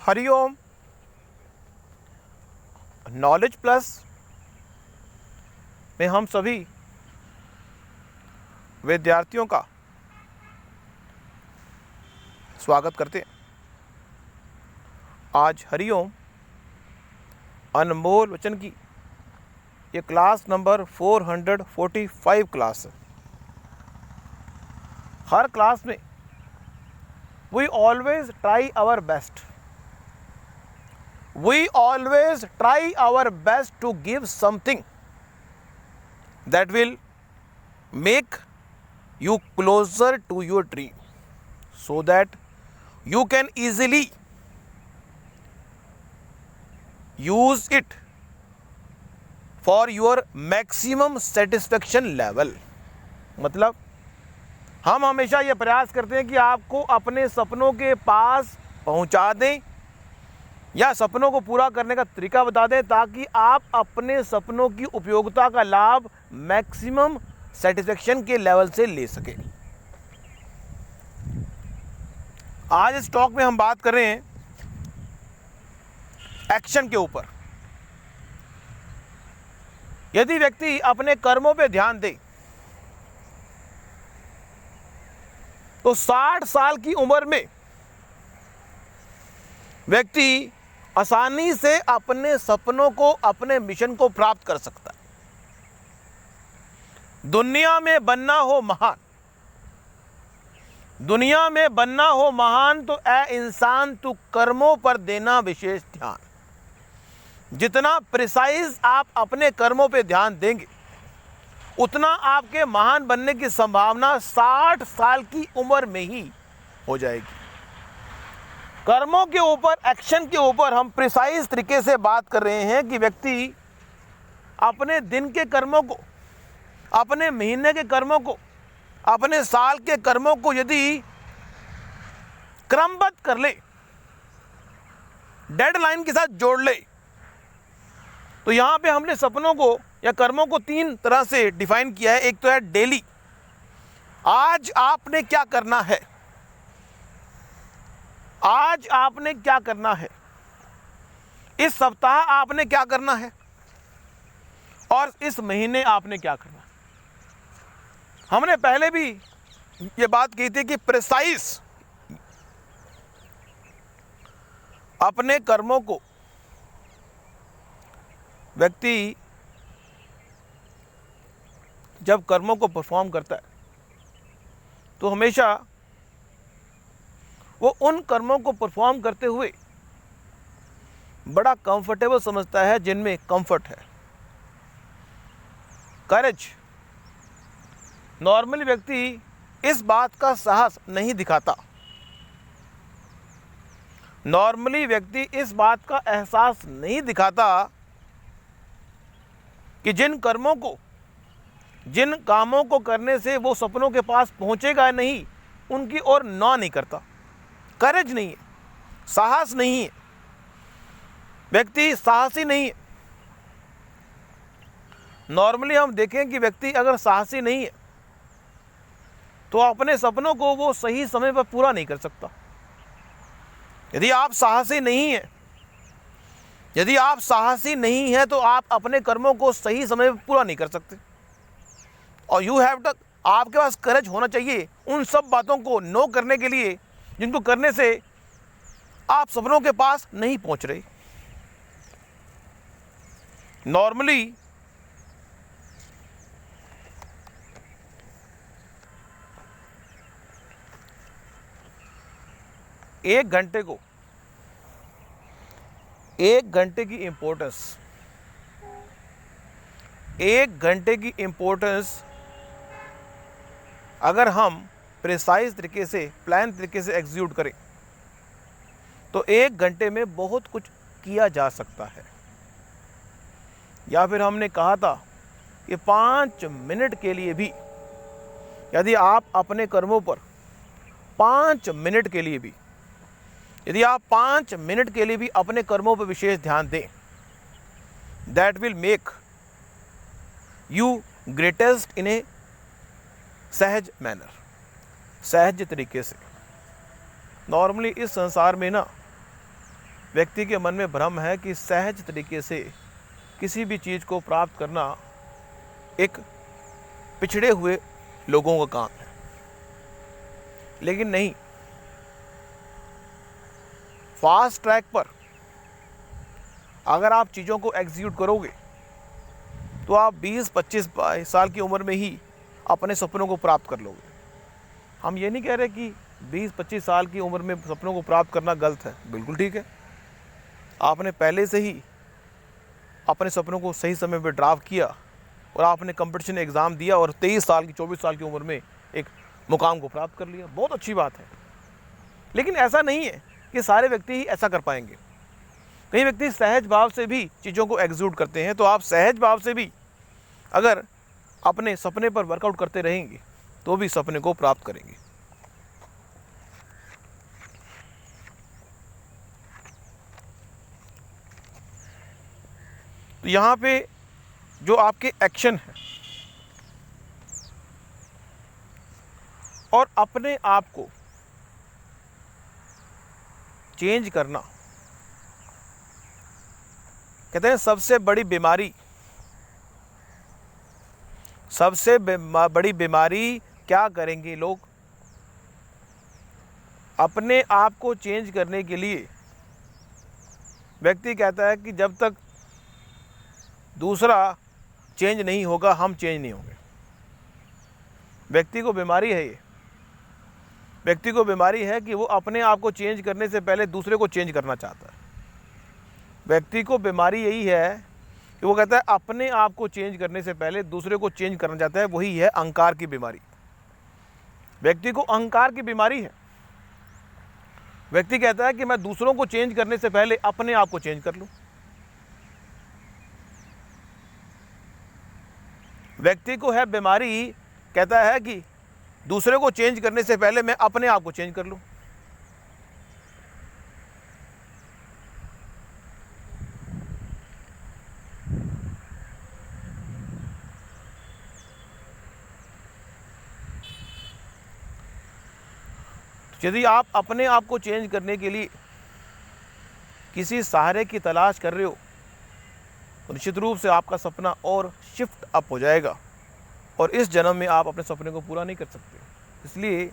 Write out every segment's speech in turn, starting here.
Hariom. Knowledge plus में हम सभी विद्यार्थियों का स्वागत करते हैं। आज हरिओम अनमोल वचन की ये क्लास नंबर 445 क्लास है। हर क्लास में we always try our best to give something that will make you closer to your dream, so that you can easily use it for your maximum satisfaction level। मतलब हम हमेशा ये प्रयास करते हैं कि आपको अपने सपनों के पास पहुंचा दें या सपनों को पूरा करने का तरीका बता दें, ताकि आप अपने सपनों की उपयोगिता का लाभ मैक्सिमम सेटिस्फेक्शन के लेवल से ले सकें। आज इस टॉक में हम बात कर रहे हैं एक्शन के ऊपर। यदि व्यक्ति अपने कर्मों पे ध्यान दे तो 60 साल की उम्र में व्यक्ति आसानी से अपने सपनों को, अपने मिशन को प्राप्त कर सकता है। दुनिया में बनना हो महान तो ऐ इंसान तू कर्मों पर देना विशेष ध्यान। जितना प्रिसाइज आप अपने कर्मों पे ध्यान देंगे उतना आपके महान बनने की संभावना 60 साल की उम्र में ही हो जाएगी। कर्मों के ऊपर, एक्शन के ऊपर हम प्रिसाइज तरीके से बात कर रहे हैं कि व्यक्ति अपने दिन के कर्मों को, अपने महीने के कर्मों को, अपने साल के कर्मों को यदि क्रमबद्ध कर ले, डेडलाइन के साथ जोड़ ले, तो यहां पे हमने सपनों को या कर्मों को 3 तरह से डिफाइन किया है। एक तो है डेली, आज आपने क्या करना है, आज आपने क्या करना है, इस सप्ताह आपने क्या करना है और इस महीने आपने क्या करना है। हमने पहले भी ये बात की थी कि प्रिसाइज अपने कर्मों को व्यक्ति जब कर्मों को परफॉर्म करता है तो हमेशा वो उन कर्मों को परफॉर्म करते हुए बड़ा कंफर्टेबल समझता है, जिनमें कंफर्ट है। करेज, नॉर्मली व्यक्ति इस बात का साहस नहीं दिखाता, नॉर्मली व्यक्ति इस बात का एहसास नहीं दिखाता कि जिन कर्मों को, जिन कामों को करने से वो सपनों के पास पहुंचेगा नहीं, उनकी ओर नहीं करता। करेज नहीं है, साहस नहीं है, व्यक्ति साहसी नहीं है। नॉर्मली हम देखें कि व्यक्ति अगर साहसी नहीं है तो अपने सपनों को वो सही समय पर पूरा नहीं कर सकता। यदि आप साहसी नहीं हैं तो आप अपने कर्मों को सही समय पर पूरा नहीं कर सकते। और आपके पास करेज होना चाहिए उन सब बातों को नो करने के लिए जिनको करने से आप सपनों के पास नहीं पहुंच रहे। नॉर्मली एक घंटे की इंपॉर्टेंस अगर हम प्रिसाइज तरीके से, प्लान तरीके से एग्जीक्यूट करें तो 1 घंटे में बहुत कुछ किया जा सकता है। या फिर हमने कहा था कि 5 मिनट के लिए भी यदि आप अपने कर्मों पर 5 मिनट के लिए भी यदि आप 5 मिनट के लिए भी अपने कर्मों पर विशेष ध्यान दें, that will make you greatest in a सहज मैनर, सहज तरीके से। नॉर्मली इस संसार में ना व्यक्ति के मन में भ्रम है कि सहज तरीके से किसी भी चीज़ को प्राप्त करना एक पिछड़े हुए लोगों का काम है, लेकिन नहीं। फास्ट ट्रैक पर अगर आप चीज़ों को एग्जीक्यूट करोगे तो आप 20-25 साल की उम्र में ही अपने सपनों को प्राप्त कर लोगे। हम ये नहीं कह रहे कि 20-25 साल की उम्र में सपनों को प्राप्त करना गलत है, बिल्कुल ठीक है। आपने पहले से ही अपने सपनों को सही समय पर ड्राफ्ट किया और आपने कंपटीशन एग्ज़ाम दिया और 23 साल की 24 साल की उम्र में एक मुकाम को प्राप्त कर लिया, बहुत अच्छी बात है। लेकिन ऐसा नहीं है कि सारे व्यक्ति ही ऐसा कर पाएंगे। कई व्यक्ति सहज भाव से भी चीज़ों को एग्जीक्यूट करते हैं। तो आप सहज भाव से भी अगर अपने सपने पर वर्कआउट करते रहेंगे तो भी सपने को प्राप्त करेंगे। तो यहाँ पे जो आपके एक्शन है और अपने आप को चेंज करना, कहते हैं सबसे बड़ी बीमारी, सबसे बड़ी बीमारी क्या करेंगे लोग? अपने आप को चेंज करने के लिए व्यक्ति कहता है कि जब तक दूसरा चेंज नहीं होगा हम चेंज नहीं होंगे। व्यक्ति को बीमारी है ये, व्यक्ति को बीमारी है कि वो अपने आप को चेंज करने से पहले दूसरे को चेंज करना चाहता है। व्यक्ति को बीमारी यही है कि वो कहता है अपने आप को चेंज करने से पहले दूसरे को चेंज करना चाहता है। वही है अहंकार की बीमारी। व्यक्ति को अहंकार की बीमारी है। व्यक्ति कहता है कि मैं दूसरों को चेंज करने से पहले अपने आप को चेंज कर लूं। व्यक्ति को है बीमारी, कहता है कि दूसरे को चेंज करने से पहले मैं अपने आप को चेंज कर लूं। यदि आप अपने आप को चेंज करने के लिए किसी सहारे की तलाश कर रहे हो तो निश्चित रूप से आपका सपना और शिफ्ट अप हो जाएगा और इस जन्म में आप अपने सपने को पूरा नहीं कर सकते। इसलिए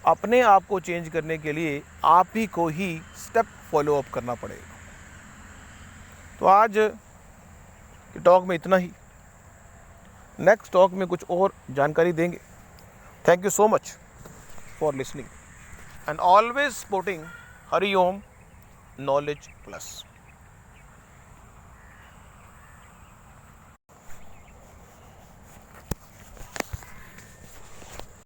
अपने आप को चेंज करने के लिए आप ही को ही स्टेप फॉलो अप करना पड़ेगा। तो आज के टॉक में इतना ही। नेक्स्ट टॉक में कुछ और जानकारी देंगे। Thank you so much for listening and always supporting Hari Om Knowledge Plus.